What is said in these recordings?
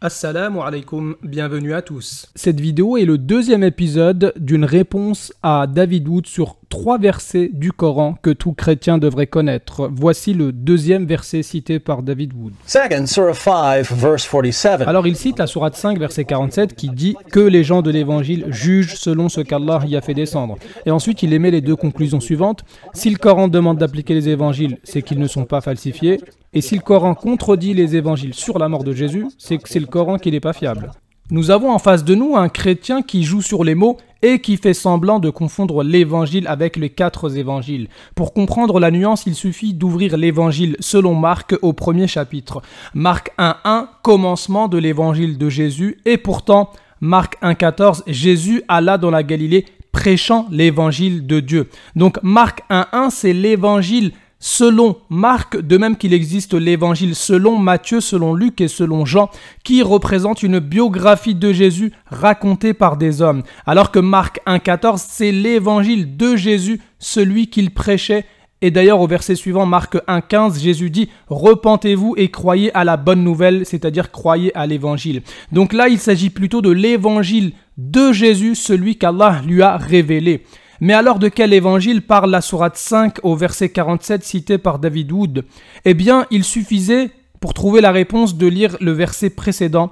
Assalamu alaikum, bienvenue à tous. Cette vidéo est le deuxième épisode d'une réponse à David Wood sur 3 versets du Coran que tout chrétien devrait connaître. Voici le deuxième verset cité par David Wood. Second, Surah 5, verse 47. Alors il cite la sourate 5, verset 47 qui dit que les gens de l'évangile jugent selon ce qu'Allah y a fait descendre. Et ensuite il émet les deux conclusions suivantes. Si le Coran demande d'appliquer les évangiles, c'est qu'ils ne sont pas falsifiés. Et si le Coran contredit les évangiles sur la mort de Jésus, c'est que c'est le Coran qui n'est pas fiable. Nous avons en face de nous un chrétien qui joue sur les mots et qui fait semblant de confondre l'évangile avec les 4 évangiles. Pour comprendre la nuance, il suffit d'ouvrir l'évangile selon Marc au premier chapitre. Marc 1.1, commencement de l'évangile de Jésus, et pourtant, Marc 1.14, Jésus alla dans la Galilée prêchant l'évangile de Dieu. Donc Marc 1.1, c'est l'évangile selon Marc, de même qu'il existe l'évangile selon Matthieu, selon Luc et selon Jean, qui représente une biographie de Jésus racontée par des hommes. Alors que Marc 1.14, c'est l'évangile de Jésus, celui qu'il prêchait. Et d'ailleurs au verset suivant, Marc 1.15, Jésus dit « Repentez-vous et croyez à la bonne nouvelle », c'est-à-dire croyez à l'évangile. Donc là, il s'agit plutôt de l'évangile de Jésus, celui qu'Allah lui a révélé. Mais alors de quel évangile parle la sourate 5 au verset 47 cité par David Wood? Eh bien, il suffisait pour trouver la réponse de lire le verset précédent,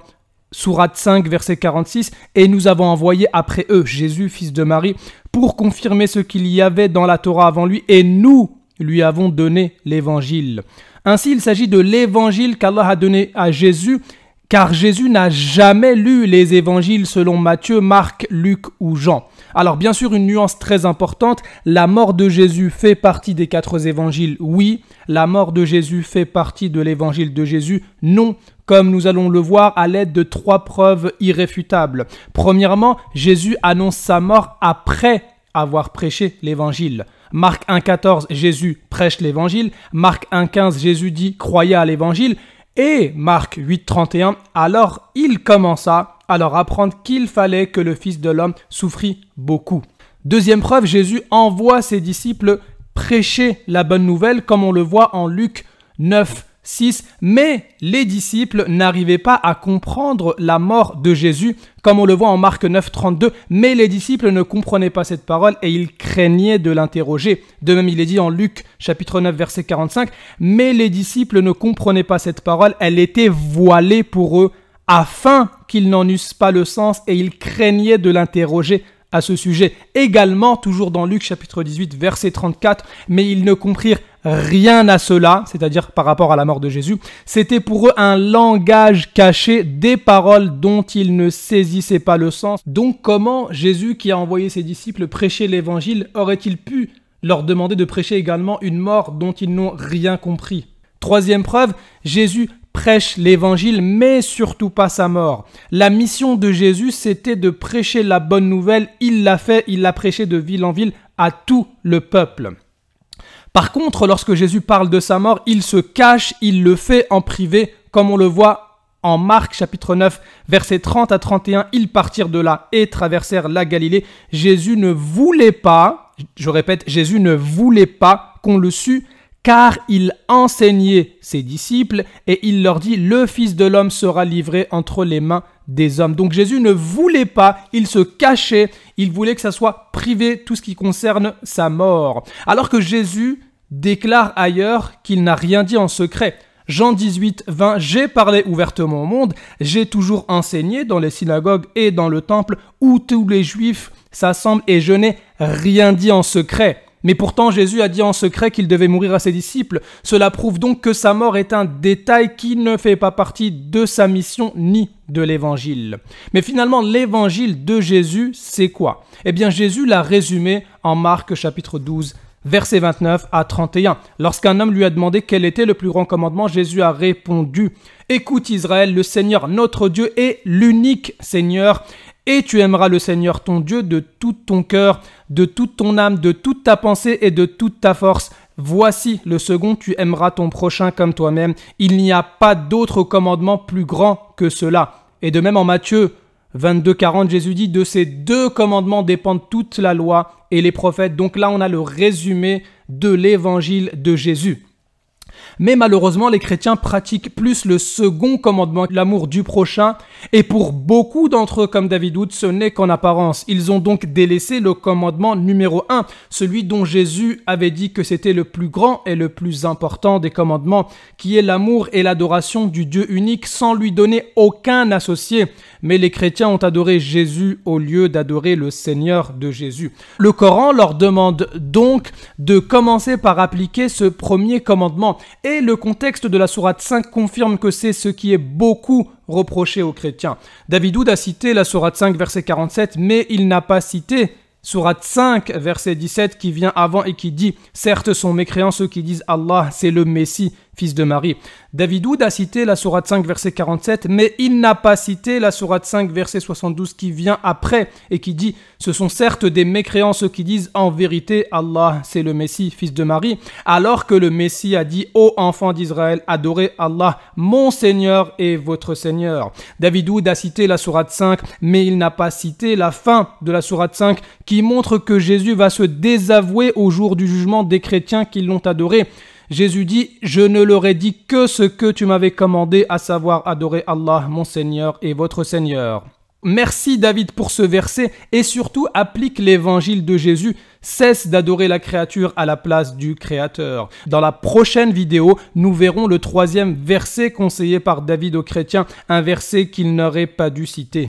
sourate 5 verset 46, et nous avons envoyé après eux Jésus, fils de Marie, pour confirmer ce qu'il y avait dans la Torah avant lui, et nous lui avons donné l'évangile. Ainsi, il s'agit de l'évangile qu'Allah a donné à Jésus, car Jésus n'a jamais lu les évangiles selon Matthieu, Marc, Luc ou Jean. Alors bien sûr, une nuance très importante, la mort de Jésus fait partie des 4 évangiles, oui. La mort de Jésus fait partie de l'évangile de Jésus, non. Comme nous allons le voir à l'aide de 3 preuves irréfutables. Premièrement, Jésus annonce sa mort après avoir prêché l'évangile. Marc 1.14, Jésus prêche l'évangile. Marc 1.15, Jésus dit « Croyez à l'évangile ». Et Marc 8.31, alors il commença à leur apprendre qu'il fallait que le Fils de l'homme souffrit beaucoup. Deuxième preuve, Jésus envoie ses disciples prêcher la bonne nouvelle, comme on le voit en Luc 9.6. Mais les disciples n'arrivaient pas à comprendre la mort de Jésus, comme on le voit en Marc 9.32. Mais les disciples ne comprenaient pas cette parole et ils craignaient de l'interroger. De même, il est dit en Luc chapitre 9, verset 45. Mais les disciples ne comprenaient pas cette parole, elle était voilée pour eux, afin qu'ils n'en eussent pas le sens et ils craignaient de l'interroger à ce sujet. Également, toujours dans Luc chapitre 18, verset 34, mais ils ne comprirent rien à cela, c'est-à-dire par rapport à la mort de Jésus. C'était pour eux un langage caché, des paroles dont ils ne saisissaient pas le sens. Donc comment Jésus, qui a envoyé ses disciples prêcher l'évangile, aurait-il pu leur demander de prêcher également une mort dont ils n'ont rien compris? Troisième preuve, Jésus prêche l'évangile, mais surtout pas sa mort. La mission de Jésus, c'était de prêcher la bonne nouvelle. Il l'a fait, il l'a prêché de ville en ville à tout le peuple. Par contre, lorsque Jésus parle de sa mort, il se cache, il le fait en privé, comme on le voit en Marc chapitre 9, versets 30 à 31. Ils partirent de là et traversèrent la Galilée. Jésus ne voulait pas, je répète, Jésus ne voulait pas qu'on le sût, car il enseignait ses disciples et il leur dit « Le Fils de l'homme sera livré entre les mains des hommes ». Donc Jésus ne voulait pas, il se cachait, il voulait que ça soit privé, tout ce qui concerne sa mort. Alors que Jésus déclare ailleurs qu'il n'a rien dit en secret. Jean 18, 20, « J'ai parlé ouvertement au monde, j'ai toujours enseigné dans les synagogues et dans le temple où tous les Juifs s'assemblent et je n'ai rien dit en secret. » Mais pourtant, Jésus a dit en secret qu'il devait mourir à ses disciples. Cela prouve donc que sa mort est un détail qui ne fait pas partie de sa mission ni de l'évangile. Mais finalement, l'évangile de Jésus, c'est quoi? Eh bien, Jésus l'a résumé en Marc chapitre 12, versets 29 à 31. Lorsqu'un homme lui a demandé quel était le plus grand commandement, Jésus a répondu « Écoute Israël, le Seigneur notre Dieu est l'unique Seigneur. Et tu aimeras le Seigneur ton Dieu de tout ton cœur, de toute ton âme, de toute ta pensée et de toute ta force. Voici le second, tu aimeras ton prochain comme toi-même. Il n'y a pas d'autre commandement plus grand que cela. » Et de même en Matthieu 22, 40, Jésus dit « De ces 2 commandements dépendent toute la loi et les prophètes. » Donc là, on a le résumé de l'évangile de Jésus. Mais malheureusement, les chrétiens pratiquent plus le second commandement, l'amour du prochain, et pour beaucoup d'entre eux, comme David Wood, ce n'est qu'en apparence. Ils ont donc délaissé le commandement numéro 1, celui dont Jésus avait dit que c'était le plus grand et le plus important des commandements, qui est l'amour et l'adoration du Dieu unique sans lui donner aucun associé. Mais les chrétiens ont adoré Jésus au lieu d'adorer le Seigneur de Jésus. Le Coran leur demande donc de commencer par appliquer ce premier commandement. Et le contexte de la sourate 5 confirme que c'est ce qui est beaucoup reproché aux chrétiens. David Wood a cité la sourate 5 verset 47, mais il n'a pas cité sourate 5 verset 17 qui vient avant et qui dit « Certes sont mécréants ceux qui disent Allah, c'est le Messie, fils de Marie ». David Wood a cité la sourate 5 verset 47, mais il n'a pas cité la sourate 5 verset 72 qui vient après et qui dit « Ce sont certes des mécréants ceux qui disent en vérité Allah, c'est le Messie, fils de Marie », alors que le Messie a dit « Ô enfants d'Israël, adorez Allah, mon Seigneur et votre Seigneur ». David Wood a cité la sourate 5, mais il n'a pas cité la fin de la sourate 5 qui montre que Jésus va se désavouer au jour du jugement des chrétiens qui l'ont adoré. Jésus dit « Je ne leur ai dit que ce que tu m'avais commandé, à savoir adorer Allah, mon Seigneur et votre Seigneur ». Merci David pour ce verset et surtout applique l'évangile de Jésus. Cesse d'adorer la créature à la place du Créateur. Dans la prochaine vidéo, nous verrons le 3e verset conseillé par David aux chrétiens, un verset qu'il n'aurait pas dû citer.